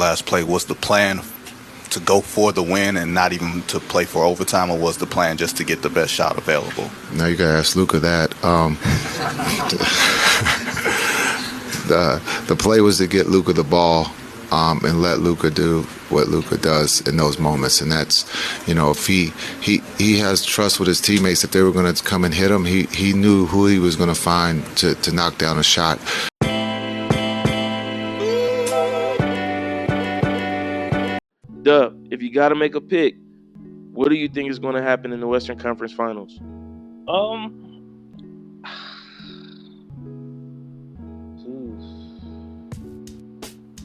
last play, was the plan to go for the win and not even to play for overtime, or was the plan just to get the best shot available? Now you gotta ask Luka that. The play was to get Luka the ball and let Luka do what Luka does in those moments, and that's, if he has trust with his teammates. If they were going to come and hit him, he knew who he was going to find to knock down a shot. Dub, if you got to make a pick, what do you think is going to happen in the Western Conference Finals?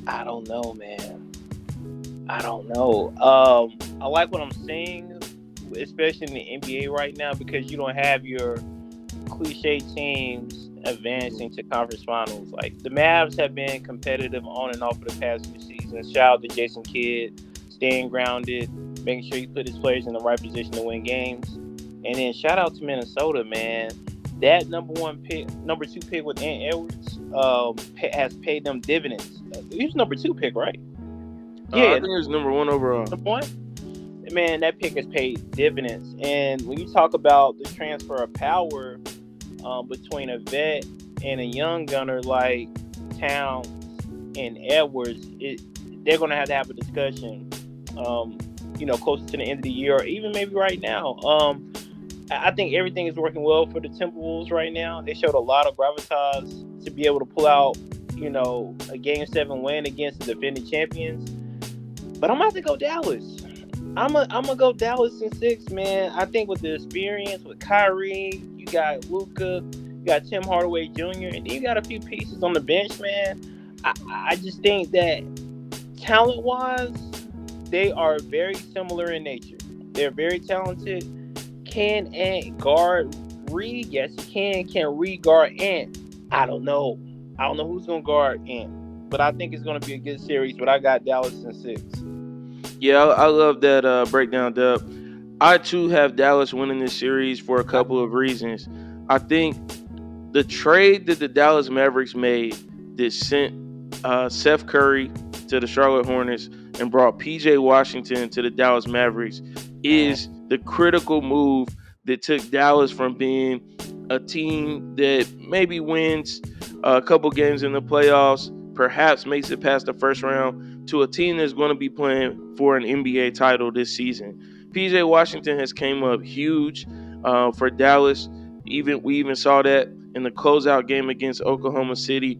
I don't know, man. I don't know. I like what I'm seeing, especially in the NBA right now, because you don't have your cliche teams advancing to conference finals. Like, the Mavs have been competitive on and off for the past few seasons. Shout out to Jason Kidd, staying grounded, making sure he put his players in the right position to win games. And then shout out to Minnesota, man. That number 2 pick with Ant Edwards has paid them dividends. He was number 2 pick, right? Yeah, I think it was number 1 overall. Number 1? Man, that pick has paid dividends. And when you talk about the transfer of power between a vet and a young gunner like Towns and Edwards, they're going to have a discussion, closer to the end of the year, or even maybe right now. I think everything is working well for the Timberwolves right now. They showed a lot of gravitas to be able to pull out, a Game 7 win against the defending champions. But I'm going to have to go Dallas. I'm gonna go Dallas in 6, man. I think with the experience with Kyrie, you got Luka, you got Tim Hardaway Jr., and then you got a few pieces on the bench, man. I just think that talent-wise, they are very similar in nature. They're very talented. Can Ant guard Reed? Yes, he can. Can Reed guard Ant? I don't know. I don't know who's going to guard Ant. But I think it's going to be a good series. But I got Dallas in 6. Yeah, I love that breakdown, Dub. I, too, have Dallas winning this series for a couple of reasons. I think the trade that the Dallas Mavericks made that sent Seth Curry to the Charlotte Hornets and brought P.J. Washington to the Dallas Mavericks is the critical move that took Dallas from being a team that maybe wins a couple games in the playoffs, perhaps makes it past the first round, to a team that's going to be playing for an NBA title this season. P.J. Washington has came up huge for Dallas. We even saw that in the closeout game against Oklahoma City.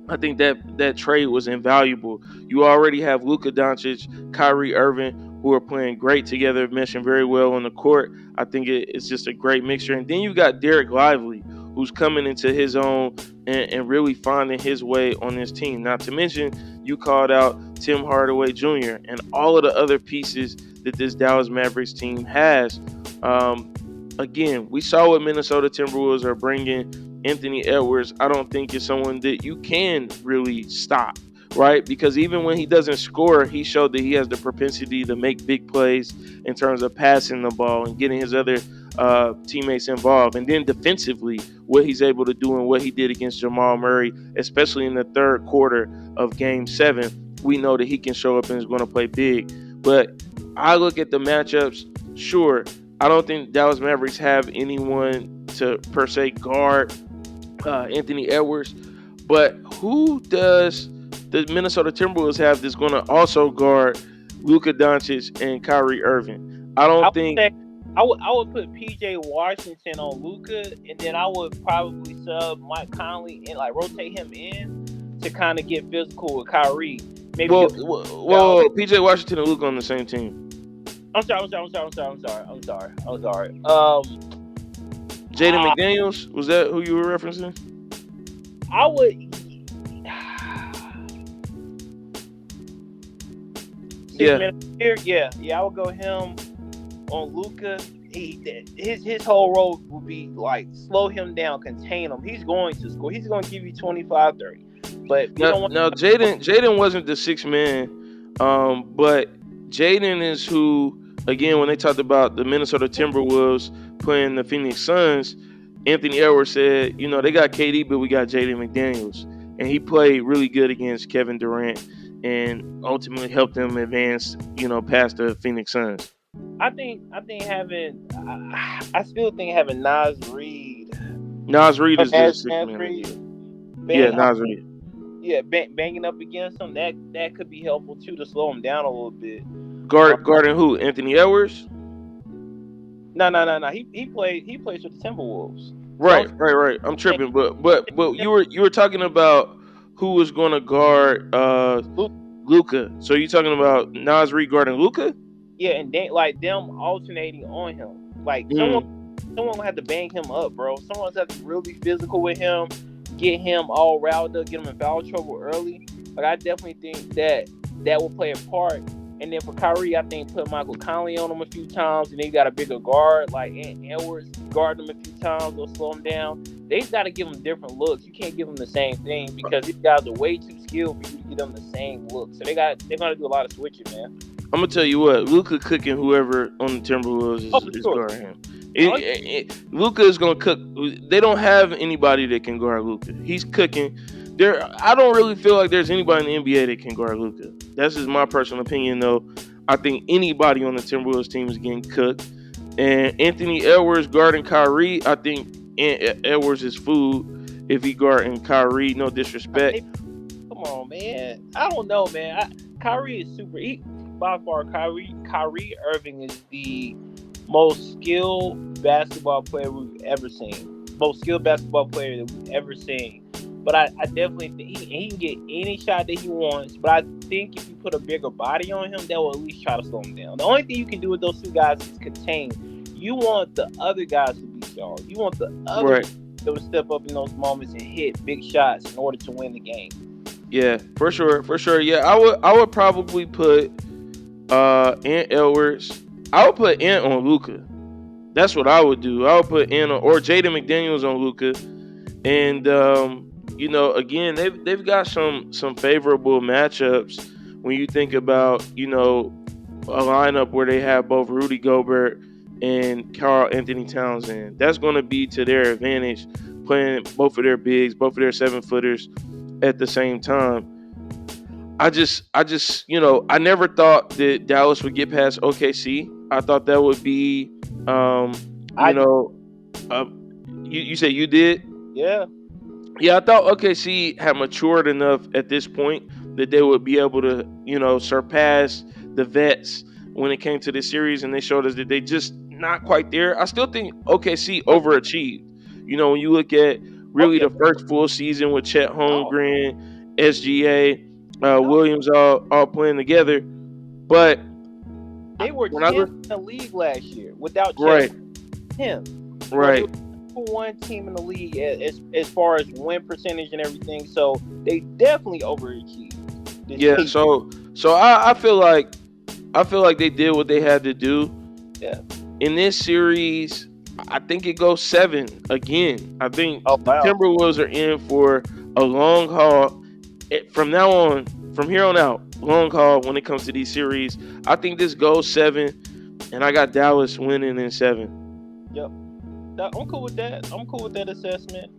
I think that trade was invaluable. You already have Luka Doncic, Kyrie Irving, who are playing great together, meshing very well on the court. I think it's just a great mixture. And then you got Derek Lively, who's coming into his own and really finding his way on this team. Not to mention, you called out Tim Hardaway Jr. and all of the other pieces that this Dallas Mavericks team has. Again, we saw what Minnesota Timberwolves are bringing. Anthony Edwards, I don't think is someone that you can really stop, right? Because even when he doesn't score, he showed that he has the propensity to make big plays in terms of passing the ball and getting his other teammates involved. And then defensively, what he's able to do and what he did against Jamal Murray, especially in the third quarter of Game 7, we know that he can show up and is going to play big. But I look at the matchups, sure, I don't think Dallas Mavericks have anyone to, per se, guard Anthony Edwards. But who does the Minnesota Timberwolves have that's going to also guard Luka Doncic and Kyrie Irving? I would put P.J. Washington on Luka, and then I would probably sub Mike Conley and rotate him in to kind of get physical with Kyrie. Maybe P.J. Washington and Luka on the same team. I'm sorry. Jaden McDaniels, was that who you were referencing? I would. I would go him on Luka. His whole role would be slow him down, contain him. He's going to score. He's going to give you 25, 30. But Jaden wasn't the sixth man, but Jaden is who. Again, when they talked about the Minnesota Timberwolves playing the Phoenix Suns, Anthony Edwards said, they got KD, but we got Jaden McDaniels. And he played really good against Kevin Durant and ultimately help them advance, past the Phoenix Suns. I still think having Nas Reed Is the as sixth Nas man of the Reed, year. Yeah, bang, Nas Reed. banging up against him, that could be helpful too to slow him down a little bit. Guarding who? Anthony Edwards? No. He plays for the Timberwolves. Right. I'm tripping, but you were talking about who was going to guard Luka. So you talking about Nas Reed guarding Luka? Yeah, and like them alternating on him. Like someone will have to bang him up, bro. Someone's have to be really physical with him, get him all riled up, get him in foul trouble early. Like I definitely think that will play a part. And then for Kyrie, I think put Michael Conley on him a few times, and they got a bigger guard like Edwards guarding him a few times. They'll slow him down. They've got to give him different looks. You can't give them the same thing because these guys are way too skilled for you to give them the same look. So they're gonna do a lot of switching, man. I'm gonna tell you what, Luka cooking whoever on the Timberwolves is guarding him. Luka is gonna cook. They don't have anybody that can guard Luka. He's cooking. I don't really feel like there's anybody in the NBA that can guard Luka. That's just my personal opinion, though. I think anybody on the Timberwolves team is getting cooked. And Anthony Edwards guarding Kyrie, I think Edwards is food if he guarding Kyrie. No disrespect. Come on, man. I don't know, man. Kyrie is super. By far, Kyrie Irving is the most skilled basketball player we've ever seen. Most skilled basketball player that we've ever seen. But I definitely think he can get any shot that he wants. But I think if you put a bigger body on him, that will at least try to slow him down. The only thing you can do with those two guys is contain. You want the other guys to be strong. You want the other guys to step up in those moments and hit big shots in order to win the game. Yeah, for sure. Yeah, I would probably put Ant Edwards. I would put Ant on Luka. That's what I would do. I would put Ant or Jaden McDaniels on Luka, and again, they've got some favorable matchups when you think about, a lineup where they have both Rudy Gobert and Karl Anthony Townsend. That's going to be to their advantage, playing both of their bigs, both of their 7-footers at the same time. I I never thought that Dallas would get past OKC. I thought that would be, you said you did? Yeah. Yeah, I thought OKC had matured enough at this point that they would be able to, surpass the vets when it came to this series, and they showed us that they just not quite there. I still think OKC overachieved. When you look at really the first full season with Chet Holmgren, SGA, Williams all playing together, but they were 10th in the league last year without Chet. Right. One team in the league as far as win percentage and everything, so they definitely overachieved. So I feel like they did what they had to do. Yeah. In this series, I think it goes 7 again. I think the Timberwolves are in for a long haul. From here on out, long haul when it comes to these series. I think this goes 7, and I got Dallas winning in 7. Yep. I'm cool with that. I'm cool with that assessment.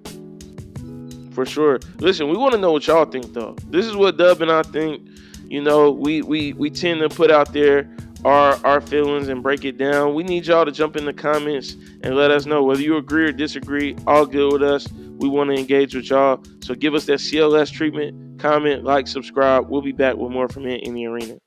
For sure. Listen, we want to know what y'all think, though. This is what Dub and I think. We tend to put out there our feelings and break it down. We need y'all to jump in the comments and let us know whether you agree or disagree. All good with us. We want to engage with y'all. So give us that CLS treatment. Comment, like, subscribe. We'll be back with more from In the Arena.